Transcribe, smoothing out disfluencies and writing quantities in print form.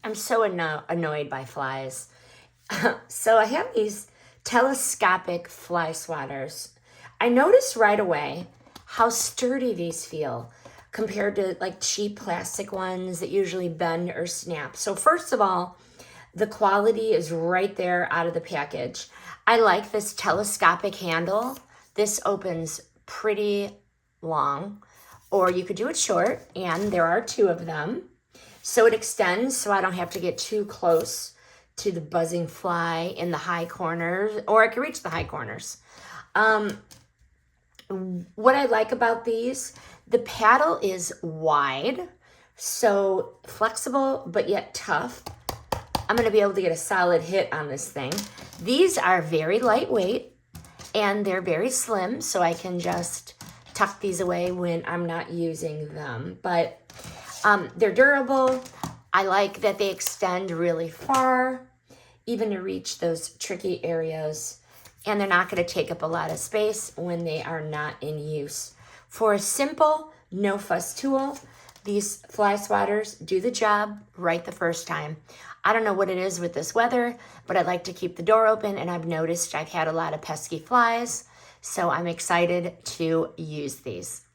I'm so annoyed by flies. So I have these telescopic fly swatters. I noticed right away how sturdy these feel compared to like cheap plastic ones that usually bend or snap. So first of all, the quality is right there out of the package. I like this telescopic handle. This opens pretty long, or you could do it short, and there are two of them. So it extends so I don't have to get too close to the buzzing fly in the high corners, or I can reach the high corners. What I like about these, the paddle is wide, so flexible but yet tough. I'm gonna be able to get a solid hit on this thing. These are very lightweight and they're very slim, so I can just tuck these away when I'm not using them. But they're durable. I like that they extend really far, even to reach those tricky areas. And they're not gonna take up a lot of space when they are not in use. For a simple, no fuss tool, these fly swatters do the job right the first time. I don't know what it is with this weather, but I like to keep the door open, and I've noticed I've had a lot of pesky flies, so I'm excited to use these.